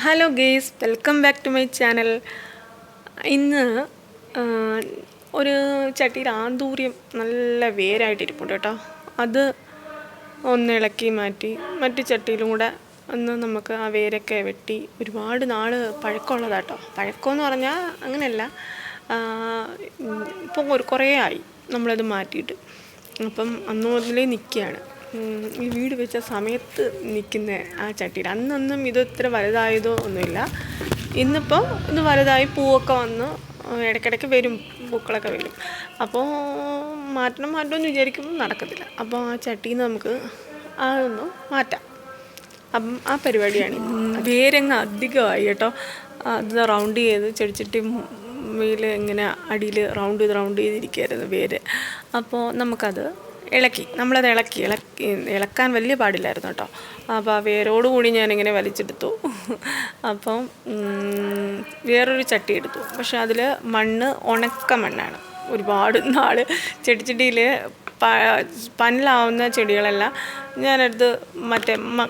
Hello guys, welcome back to my channel. ഇന്ന് ഒരു ചട്ടിയിൽ ആന്തൂര്യം നല്ല വേരായിട്ടിരിപ്പുണ്ട് കേട്ടോ. അത് ഒന്ന് ഇളക്കി മാറ്റി മറ്റു ചട്ടിയിലും കൂടെ ഒന്ന് നമുക്ക് ആ വേരൊക്കെ വെട്ടി ഒരുപാട് നാൾ പഴക്കമുള്ളതാട്ടോ. പഴക്കമെന്ന് പറഞ്ഞാൽ അങ്ങനെയല്ല, ഇപ്പം കുറേ ആയി നമ്മളത് മാറ്റിയിട്ട്. അപ്പം അന്ന് മുതലേ നിൽക്കുകയാണ് ഈ വീട് വെച്ച സമയത്ത് നിൽക്കുന്ന ആ ചട്ടിയിൽ. അന്നൊന്നും ഇത് ഇത്ര വലുതായതോ ഒന്നുമില്ല. ഇന്നിപ്പോൾ ഇത് വലുതായി പൂവൊക്കെ വന്ന് ഇടയ്ക്കിടയ്ക്ക് വരും, പൂക്കളൊക്കെ വരും. അപ്പോൾ മാറ്റണമെന്ന് വിചാരിക്കുമ്പോൾ നടക്കത്തില്ല. അപ്പോൾ ആ ചട്ടിയിൽ നിന്ന് നമുക്ക് അതൊന്ന് മാറ്റാം. അപ്പം ആ പരിപാടിയാണ്. വേരങ്ങ് അധികമായി കേട്ടോ. അത് റൗണ്ട് ചെയ്ത് ചെടിച്ചട്ടി മേലെ ഇങ്ങനെ അടിയിൽ റൗണ്ട് ചെയ്തിരിക്കുകയായിരുന്നു വേര്. അപ്പോൾ നമുക്കത് നമ്മളത് ഇളക്കാൻ വലിയ പാടില്ലായിരുന്നു കേട്ടോ. അപ്പോൾ ആ വേരോടുകൂടി ഞാനിങ്ങനെ വലിച്ചെടുത്തു. അപ്പം വേറൊരു ചട്ടി എടുത്തു. പക്ഷെ അതിൽ മണ്ണ് ഉണക്ക മണ്ണാണ്. ഒരുപാട് നാൾ ചെടിച്ചട്ടിയിൽ പന്നലാവുന്ന ചെടികളെല്ലാം ഞാനെടുത്ത്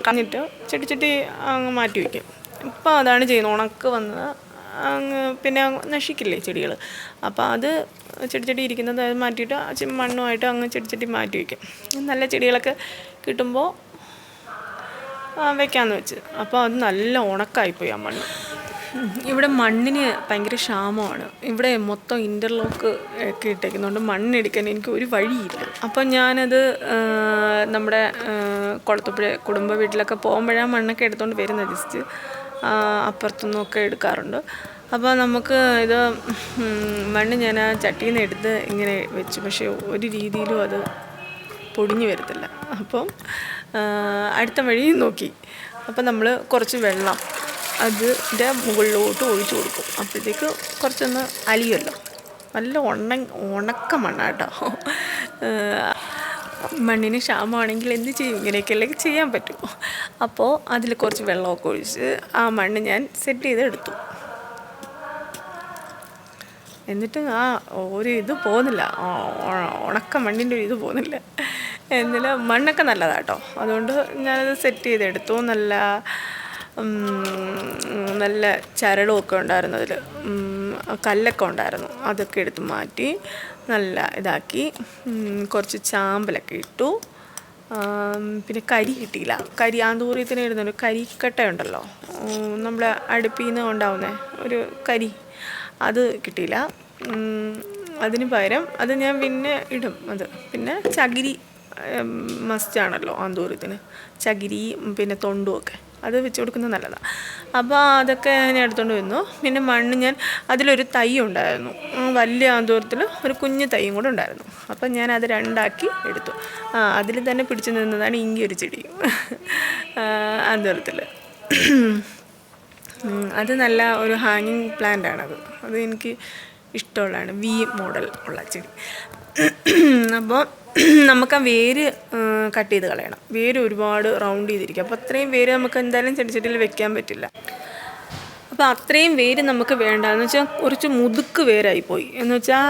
കളഞ്ഞിട്ട് ചെടിച്ചട്ടി അങ്ങ് മാറ്റി വയ്ക്കും. ഇപ്പോൾ അതാണ് ചെയ്യുന്നത്. ഉണക്ക് വന്ന് പിന്നെ നശിക്കില്ലേ ചെടികൾ. അപ്പോൾ അത് ചെടിച്ചട്ടി ഇരിക്കുന്നത് അത് മാറ്റിയിട്ട് മണ്ണുമായിട്ട് അങ്ങ് ചെടിച്ചട്ടി മാറ്റി വയ്ക്കും. നല്ല ചെടികളൊക്കെ കിട്ടുമ്പോൾ വെക്കാമെന്ന് വെച്ച്. അപ്പോൾ അത് നല്ല ഉണക്കായിപ്പോയി ആ മണ്ണ്. ഇവിടെ മണ്ണിന് ഭയങ്കര ക്ഷാമമാണ്. ഇവിടെ മൊത്തം ഇൻ്റർലോക്ക് ഒക്കെ ഇട്ടേക്കുന്നതുകൊണ്ട് മണ്ണെടുക്കാൻ എനിക്ക് ഒരു വഴിയില്ല. അപ്പം ഞാനത് നമ്മുടെ കുളത്തുപുഴ കുടുംബ വീട്ടിലൊക്കെ പോകുമ്പോഴാണ് മണ്ണൊക്കെ എടുത്തുകൊണ്ട് വരുന്നത്. ജസ്റ്റ് അപ്പുറത്തുനിന്നൊക്കെ എടുക്കാറുണ്ട്. അപ്പോൾ നമുക്ക് ഇത് മണ്ണ് ഞാൻ ആ ചട്ടിയിൽ നിന്ന് എടുത്ത് ഇങ്ങനെ വെച്ചു. പക്ഷേ ഒരു രീതിയിലും അത് പൊടിഞ്ഞു വരത്തില്ല. അപ്പം അടുത്ത വഴി നോക്കി. അപ്പം നമ്മൾ കുറച്ച് വെള്ളം അതിൻ്റെ മുകളിലോട്ട് ഒഴിച്ചു കൊടുക്കും. അപ്പോഴത്തേക്ക് കുറച്ചൊന്ന് അലിയല്ലോ. നല്ല ഉണക്ക മണ്ണാട്ടോ. മണ്ണിന് ക്ഷാമമാണെങ്കിൽ എന്ത് ചെയ്യും? ഇങ്ങനെയൊക്കെയല്ലേ ചെയ്യാൻ പറ്റും. അപ്പോൾ അതിൽ കുറച്ച് വെള്ളമൊക്കെ ഒഴിച്ച് ആ മണ്ണ് ഞാൻ സെറ്റ് ചെയ്തെടുത്തു. എന്നിട്ട് ഒരു ഇത് പോകുന്നില്ല, ഉണക്ക മണ്ണിൻ്റെ ഒരു ഇത് പോകുന്നില്ല. എന്നാലും മണ്ണൊക്കെ നല്ലതാട്ടോ. അതുകൊണ്ട് ഞാനത് സെറ്റ് ചെയ്തെടുത്തു. നല്ല ചരടുമൊക്കെ ഉണ്ടായിരുന്നു അതിൽ, കല്ലൊക്കെ ഉണ്ടായിരുന്നു. അതൊക്കെ എടുത്ത് മാറ്റി നല്ല ഇതാക്കി. കുറച്ച് ചാമ്പലൊക്കെ ഇട്ടു. പിന്നെ കരി കിട്ടിയില്ല. ആന്തൂര്യത്തിന് ഇടുന്നൊരു കരിക്കട്ട ഉണ്ടല്ലോ, നമ്മൾ അടുപ്പിൽ നിന്ന് ഉണ്ടാവുന്ന ഒരു കരി, അത് കിട്ടിയില്ല. അതിന് പകരം അത് ഞാൻ പിന്നെ ഇടും. അത് പിന്നെ ചകിരി മസ്റ്റാണല്ലോ ആന്തൂര്യത്തിന്. ചകിരി പിന്നെ തൊണ്ടുമൊക്കെ അത് വെച്ച് കൊടുക്കുന്നത് നല്ലതാണ്. അപ്പോൾ അതൊക്കെ ഞാൻ എടുത്തുകൊണ്ട് വന്നു. പിന്നെ മണ്ണ് ഞാൻ അതിലൊരു തൈ ഉണ്ടായിരുന്നു, വലിയ ആന്തൂര്യത്തിൽ ഒരു കുഞ്ഞു തൈയും കൂടെ ഉണ്ടായിരുന്നു. അപ്പം ഞാൻ അത് രണ്ടാക്കി എടുത്തു. അതിൽ തന്നെ പിടിച്ചു നിന്നതാണ് ഇങ്ങൊരു ചെടി ആന്തൂര്യത്തിൽ. അത് നല്ല ഒരു ഹാങ്ങിങ് പ്ലാന്റാണത്. അത് എനിക്ക് ഇഷ്ടമുള്ളതാണ്, വി മോഡൽ ഉള്ള ചെടി. അപ്പോൾ നമുക്ക് ആ വേര് കട്ട് ചെയ്ത് കളയണം. വേര് ഒരുപാട് റൗണ്ട് ചെയ്തിരിക്കും. അപ്പോൾ അത്രയും വേര് നമുക്ക് എന്തായാലും ചെടിച്ചട്ടിയിൽ വെക്കാൻ പറ്റില്ല. അപ്പോൾ അത്രയും വേര് നമുക്ക് വേണ്ടെന്ന് വെച്ചാൽ കുറച്ച് മുതുക്ക് വേരായിപ്പോയി. എന്ന് വെച്ചാൽ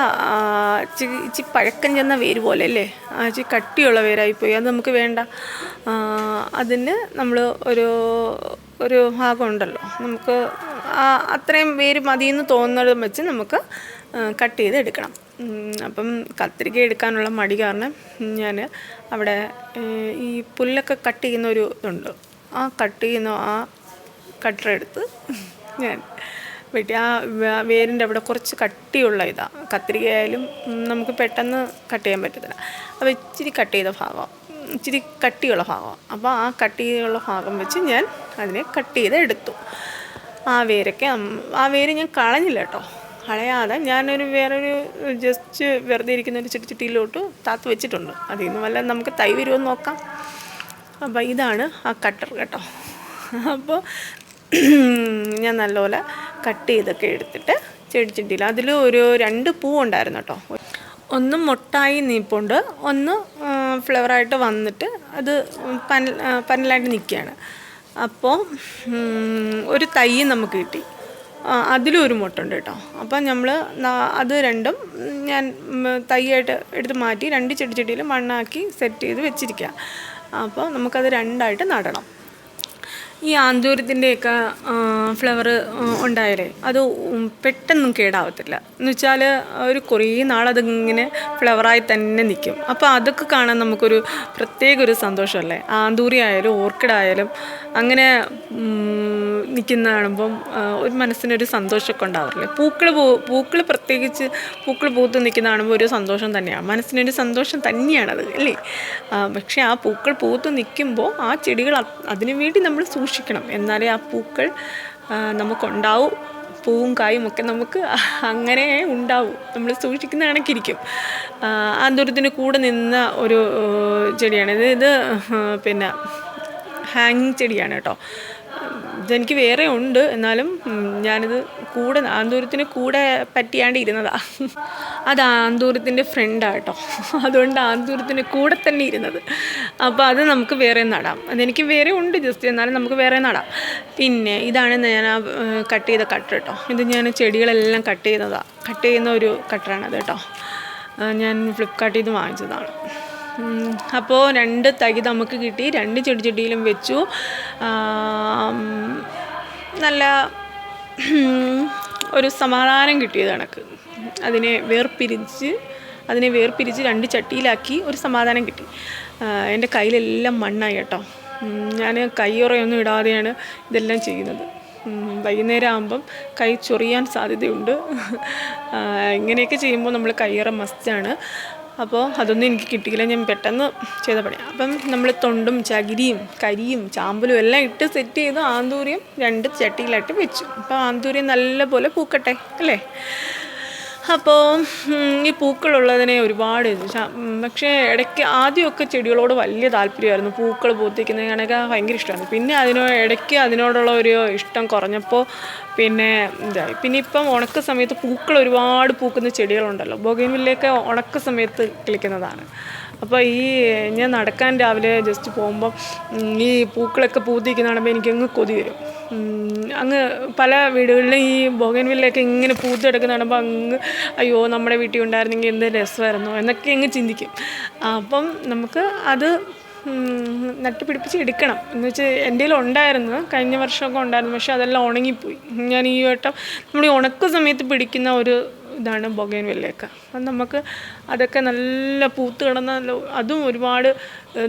ഇച്ചിരി പഴക്കം ചെന്ന വേര് പോലെ അല്ലേ, ഇച്ചിരി കട്ടിയുള്ള വേരായിപ്പോയി. അത് നമുക്ക് വേണ്ട. അതിന് നമ്മൾ ഒരു ഭാഗം ഉണ്ടല്ലോ, നമുക്ക് അത്രയും വേര് മതിയെന്ന് തോന്നുന്നത് വെച്ച് നമുക്ക് കട്ട് ചെയ്ത് എടുക്കണം. അപ്പം കത്രിക എടുക്കാനുള്ള മടി കാരണം ഞാൻ അവിടെ ഈ പുല്ലൊക്കെ കട്ട് ചെയ്യുന്ന ഒരു ഇതുണ്ട്, ആ കട്ട് ചെയ്യുന്ന ആ കട്ടർ എടുത്ത് ഞാൻ വെട്ടി. ആ വേരിൻ്റെ അവിടെ കുറച്ച് കട്ടിയുള്ള ഇതാണ്. കത്രികയായാലും നമുക്ക് പെട്ടെന്ന് കട്ട് ചെയ്യാൻ പറ്റത്തില്ല. അപ്പോൾ ഇച്ചിരി കട്ട് ചെയ്ത ഭാഗം, ഇച്ചിരി കട്ടിയുള്ള ഭാഗം. അപ്പോൾ ആ കട്ടിയുള്ള ഭാഗം വെച്ച് ഞാൻ അതിനെ കട്ട് ചെയ്ത് എടുത്തു. ആ വേര് ഞാൻ കളഞ്ഞില്ല കേട്ടോ. കളയാതെ ഞാനൊരു വേറൊരു ജസ്റ്റ് വെറുതെ ഇരിക്കുന്നൊരു ചെടിച്ചട്ടിയിലോട്ട് താത്ത് വെച്ചിട്ടുണ്ട്. അതിൽ നിന്ന് വല്ല നമുക്ക് തൈ വരുമെന്ന് നോക്കാം. അപ്പോൾ ഇതാണ് ആ കട്ടർ കേട്ടോ. അപ്പോൾ ഞാൻ നല്ലപോലെ കട്ട് ചെയ്തൊക്കെ എടുത്തിട്ട് ചെടിച്ചട്ടിയിൽ അതിൽ ഒരു 2 പൂവുണ്ടായിരുന്നു കേട്ടോ. ഒന്ന് മൊട്ടായി നീപ്പുണ്ട്, ഒന്ന് ഫ്ലവറായിട്ട് വന്നിട്ട് അത് പന്നലായിട്ട് നിൽക്കുകയാണ്. അപ്പോൾ ഒരു തൈ നമുക്ക് കിട്ടി. അതിലും ഒരു മുട്ടുണ്ട് കേട്ടോ. അപ്പം നമ്മൾ അത് രണ്ടും ഞാൻ തൈയായിട്ട് എടുത്ത് മാറ്റി 2 ചെടിച്ചട്ടിയിൽ മണ്ണാക്കി സെറ്റ് ചെയ്ത് വെച്ചിരിക്കുക. അപ്പോൾ നമുക്കത് 2ആയിട്ട് നടണം. ഈ ആന്തൂര്യത്തിൻ്റെയൊക്കെ ഫ്ലവർ ഉണ്ടായാലേ അത് പെട്ടെന്നും കേടാവത്തില്ല. എന്ന് വെച്ചാൽ ഒരു കുറേ നാളതിങ്ങനെ ഫ്ലവറായി തന്നെ നിൽക്കും. അപ്പോൾ അതൊക്കെ കാണാൻ നമുക്കൊരു പ്രത്യേക ഒരു സന്തോഷമല്ലേ. ആന്തൂറി ആയാലും ഓർക്കിഡായാലും അങ്ങനെ നിൽക്കുന്ന കാണുമ്പം ഒരു മനസ്സിനൊരു സന്തോഷമൊക്കെ ഉണ്ടാവാറില്ലേ. പൂക്കൾ പ്രത്യേകിച്ച് പൂക്കൾ പൂത്ത് നിൽക്കുന്ന കാണുമ്പോൾ ഒരു സന്തോഷം തന്നെയാണ്, മനസ്സിനൊരു സന്തോഷം തന്നെയാണത് അല്ലേ. പക്ഷേ ആ പൂക്കൾ പൂത്ത് നിൽക്കുമ്പോൾ ആ ചെടികൾ അതിനു വേണ്ടി നമ്മൾ സൂക്ഷിക്കണം. എന്നാലേ ആ പൂക്കൾ നമുക്കുണ്ടാവും. പൂവും കായും ഒക്കെ നമുക്ക് അങ്ങനെ ഉണ്ടാവും. നമ്മൾ സൂക്ഷിക്കുന്ന കണക്കിരിക്കും. ആന്തൂരത്തിന് കൂടെ നിന്ന ഒരു ചെടിയാണ് ഇത്. പിന്നെ ഹാങ്ങിങ് ചെടിയാണ് കേട്ടോ. ഇതെനിക്ക് വേറെ ഉണ്ട്, എന്നാലും ഞാനിത് കൂടെ ആന്തൂരത്തിന് കൂടെ പറ്റിയാണ്ട് ഇരുന്നതാണ്. അത് ആന്തൂരത്തിൻ്റെ ഫ്രണ്ടാണ് കേട്ടോ. അതുകൊണ്ട് ആന്തൂരത്തിന് കൂടെ തന്നെ ഇരുന്നത്. അപ്പോൾ അത് നമുക്ക് വേറെ നടാം. അതെനിക്ക് വേറെ ഉണ്ട് ജസ്റ്റ്, എന്നാലും നമുക്ക് വേറെ നടാം. പിന്നെ ഇതാണ് ഞാൻ കട്ട് ചെയ്ത കട്ടർ കേട്ടോ. ഇത് ഞാൻ ചെടികളെല്ലാം കട്ട് ചെയ്യുന്ന ഒരു കട്ടറാണത് കേട്ടോ. ഞാൻ ഫ്ലിപ്കാർട്ടിൽ നിന്ന് വാങ്ങിച്ചതാണ്. അപ്പോൾ 2 തൈ നമുക്ക് കിട്ടി. 2 ചെടിച്ചട്ടിയിലും വെച്ചു. നല്ല ഒരു സമാധാനം കിട്ടിയത് കണക്ക് അതിനെ വേർപിരിച്ച് 2 ചട്ടിയിലാക്കി ഒരു സമാധാനം കിട്ടി. എൻ്റെ കയ്യിലെല്ലാം മണ്ണായി കേട്ടോ. ഞാൻ കയ്യുറയൊന്നും ഇടാതെയാണ് ഇതെല്ലാം ചെയ്യുന്നത്. വൈകുന്നേരം ആകുമ്പം കൈ ചൊറിയാൻ സാധ്യതയുണ്ട്. ഇങ്ങനെയൊക്കെ ചെയ്യുമ്പോൾ നമ്മൾ കയ്യുറ മസ്റ്റാണ്. അപ്പോൾ അതൊന്നും എനിക്ക് കിട്ടിയില്ല. ഞാൻ പെട്ടെന്ന് ചെയ്ത പണിയാണ്. അപ്പം നമ്മൾ തൊണ്ടും ചകിരിയും കരിയും ചാമ്പലും എല്ലാം ഇട്ട് സെറ്റ് ചെയ്ത് ആന്തൂര്യം 2 ചട്ടിയിലായിട്ട് വെച്ചു. അപ്പോൾ ആന്തൂര്യം നല്ലപോലെ പൂക്കട്ടെ അല്ലേ. അപ്പോൾ ഈ പൂക്കളുള്ളതിനെ ഒരുപാട് പക്ഷേ ഇടയ്ക്ക് ആദ്യമൊക്കെ ചെടികളോട് വലിയ താല്പര്യമായിരുന്നു. പൂക്കൾ പൂത്തിക്കുന്ന കണക്ക് ഭയങ്കര ഇഷ്ടമായിരുന്നു. പിന്നെ ഇടയ്ക്ക് അതിനോടുള്ള ഒരു ഇഷ്ടം കുറഞ്ഞപ്പോൾ പിന്നെ ഇതായി. പിന്നെ ഇപ്പം ഉണക്ക സമയത്ത് പൂക്കൾ ഒരുപാട് പൂക്കുന്ന ചെടികളുണ്ടല്ലോ. ബൊഗെയിൻവില്ലയൊക്കെ ഉണക്ക സമയത്ത് കിളിക്കുന്നതാണ്. അപ്പോൾ ഞാൻ നടക്കാൻ രാവിലെ ജസ്റ്റ് പോകുമ്പം ഈ പൂക്കളൊക്കെ പൂത്തിരിക്കുന്ന കാണുമ്പോൾ എനിക്കങ്ങ് കൊതി വരും. അങ്ങ് പല വീടുകളിലും ഈ ബൊഗെയിൻവില്ലയൊക്കെ ഇങ്ങനെ പൂത്ത് കിടക്കുന്ന കാണുമ്പോൾ അങ്ങ് അയ്യോ നമ്മുടെ വീട്ടിൽ ഉണ്ടായിരുന്നെങ്കിൽ എന്ത് രസമായിരുന്നു എന്നൊക്കെ അങ്ങ് ചിന്തിക്കും. അപ്പം നമുക്ക് അത് നട്ടുപിടിപ്പിച്ച് എടുക്കണം. എന്ന് വെച്ചാൽ എൻ്റെ കയ്യിൽ ഉണ്ടായിരുന്നു, കഴിഞ്ഞ വർഷമൊക്കെ ഉണ്ടായിരുന്നു. പക്ഷേ അതെല്ലാം ഉണങ്ങിപ്പോയി. ഞാൻ ഈ വട്ടം നമ്മൾ ഈ ഉണക്ക സമയത്ത് പിടിക്കുന്ന ഒരു ഇതാണ് ബൊഗെയിൻവില്ലയൊക്കെ. അപ്പം നമുക്ക് അതൊക്കെ നല്ല പൂത്ത് കിടന്നല്ലോ. അതും ഒരുപാട്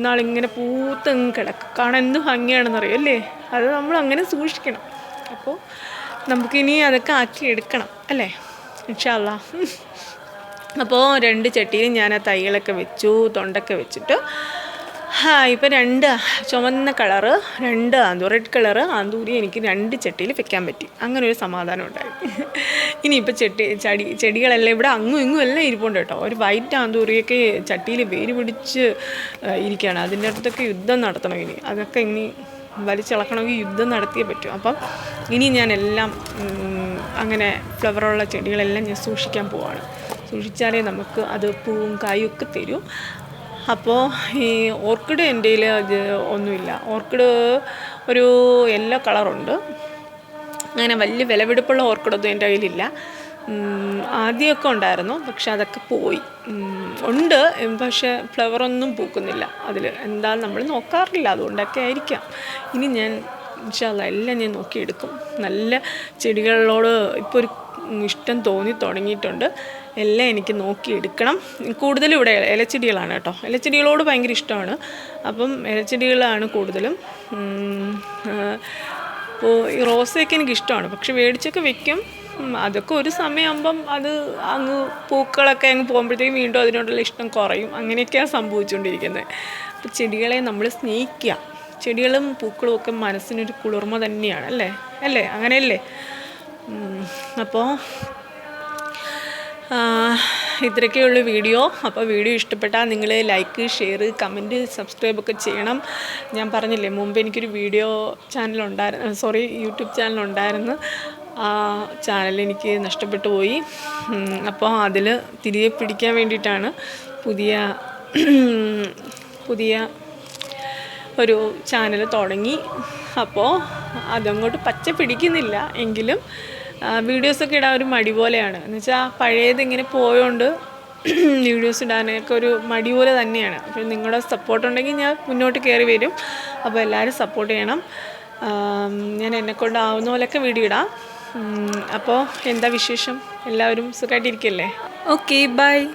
നാളിങ്ങനെ പൂത്തങ്ങ് കിടക്കും. കാണാൻ എന്ത് ഭംഗിയാണെന്നറിയാം അല്ലേ. അത് നമ്മൾ അങ്ങനെ സൂക്ഷിക്കണം. അപ്പോൾ നമുക്കിനി അതൊക്കെ ആക്കി എടുക്കണം അല്ലേ, ഇൻഷാ അല്ലാ. അപ്പോൾ 2 ചട്ടിയിൽ ഞാൻ ആ തൈകളൊക്കെ വെച്ചു, തൊണ്ടൊക്കെ വെച്ചിട്ട് ഇപ്പം 2 ചുവന്ന കളറ് 2 റെഡ് കളറ് ആന്തൂരി എനിക്ക് 2 ചട്ടിയിൽ വെക്കാൻ പറ്റി. അങ്ങനെ ഒരു സമാധാനം ഉണ്ടായി. ഇനിയിപ്പോൾ ചെടികളെല്ലാം ഇവിടെ അങ്ങും ഇങ്ങും എല്ലാം ഇരിപ്പുണ്ട് കേട്ടോ. ഒരു വൈറ്റ് ആന്തൂരിയൊക്കെ ചട്ടിയിൽ വേര് പിടിച്ച് ഇരിക്കുകയാണ്. അതിൻ്റെ അടുത്തൊക്കെ യുദ്ധം നടത്തണം. അതൊക്കെ ഇനി വലിച്ചിളക്കണമെങ്കിൽ യുദ്ധം നടത്തിയേ പറ്റും. അപ്പം ഇനി ഞാനെല്ലാം അങ്ങനെ ഫ്ലവറുള്ള ചെടികളെല്ലാം ഞാൻ സൂക്ഷിക്കാൻ പോവാണ്. സൂക്ഷിച്ചാലേ നമുക്ക് അത് പൂവും കായും ഒക്കെ തരും. അപ്പോൾ ഈ ഓർക്കിഡ് എൻ്റെ കയ്യിൽ ഒന്നുമില്ല. ഓർക്കിഡ് ഒരു യെല്ലോ കളറുണ്ട്. അങ്ങനെ വലിയ വിലപിടിപ്പുള്ള ഓർക്കിഡൊന്നും എൻ്റെ കയ്യിലില്ല. ആദ്യമൊക്കെ ഉണ്ടായിരുന്നു, പക്ഷെ അതൊക്കെ പോയി. ഉണ്ട്, പക്ഷേ ഫ്ലവറൊന്നും പൂക്കുന്നില്ല അതിൽ. എന്താ നമ്മൾ നോക്കാറില്ല, അതുകൊണ്ടൊക്കെ ആയിരിക്കാം. ഇനി ഞാൻ ഇൻഷാ അല്ലാ എല്ലാം ഞാൻ നോക്കിയെടുക്കും. നല്ല ചെടികളോട് ഇപ്പോൾ ഒരു ഇഷ്ടം തോന്നി തുടങ്ങിയിട്ടുണ്ട്. എല്ലാം എനിക്ക് നോക്കിയെടുക്കണം. കൂടുതലും ഇവിടെ ഇലച്ചെടികളാണ് കേട്ടോ. ഇലച്ചെടികളോട് ഭയങ്കര ഇഷ്ടമാണ്. അപ്പം ഇലച്ചെടികളാണ് കൂടുതലും. അപ്പോൾ ഈ റോസയൊക്കെ എനിക്കിഷ്ടമാണ്, പക്ഷെ മേടിച്ചൊക്കെ വെക്കും. അതൊക്കെ ഒരു സമയമാകുമ്പം അത് അങ്ങ് പൂക്കളൊക്കെ അങ്ങ് പോകുമ്പോഴത്തേക്കും വീണ്ടും അതിനോടുള്ള ഇഷ്ടം കുറയും. അങ്ങനെയൊക്കെയാണ് സംഭവിച്ചുകൊണ്ടിരിക്കുന്നത്. അപ്പോൾ ചെടികളെ നമ്മൾ സ്നേഹിക്കുക. ചെടികളും പൂക്കളും ഒക്കെ മനസ്സിനൊരു കുളിർമ തന്നെയാണ് അല്ലേ അങ്ങനെയല്ലേ. അപ്പോൾ ഇത്രയൊക്കെയുള്ളൂ വീഡിയോ. അപ്പോൾ വീഡിയോ ഇഷ്ടപ്പെട്ടാൽ നിങ്ങൾ ലൈക്ക്, ഷെയർ, കമൻറ്റ്, സബ്സ്ക്രൈബൊക്കെ ചെയ്യണം. ഞാൻ പറഞ്ഞില്ലേ മുമ്പ് എനിക്കൊരു യൂട്യൂബ് ചാനലുണ്ടായിരുന്നു. ആ ചാനൽ എനിക്ക് നഷ്ടപ്പെട്ടു പോയി. അപ്പോൾ അതിൽ തിരികെ പിടിക്കാൻ വേണ്ടിയിട്ടാണ് പുതിയ ഒരു ചാനൽ തുടങ്ങി. അപ്പോൾ അതങ്ങോട്ട് പച്ച പിടിക്കുന്നില്ല എങ്കിലും വീഡിയോസൊക്കെ ഇടാൻ ഒരു മടി പോലെയാണ്. എന്ന് വെച്ചാൽ പഴയതിങ്ങനെ പോയോണ്ട് വീഡിയോസ് ഇടാനൊക്കെ ഒരു മടി പോലെ തന്നെയാണ്. അപ്പോൾ നിങ്ങളുടെ സപ്പോർട്ട് ഉണ്ടെങ്കിൽ ഞാൻ മുന്നോട്ട് കയറി വരും. അപ്പോൾ എല്ലാവരും സപ്പോർട്ട് ചെയ്യണം. ഞാൻ എന്നെക്കൊണ്ടാവുന്ന പോലെയൊക്കെ വീഡിയോ ഇടാം. അപ്പോൾ എന്താ വിശേഷം? എല്ലാവരും സുഖമായിട്ടിരിക്കല്ലേ? Okay, by.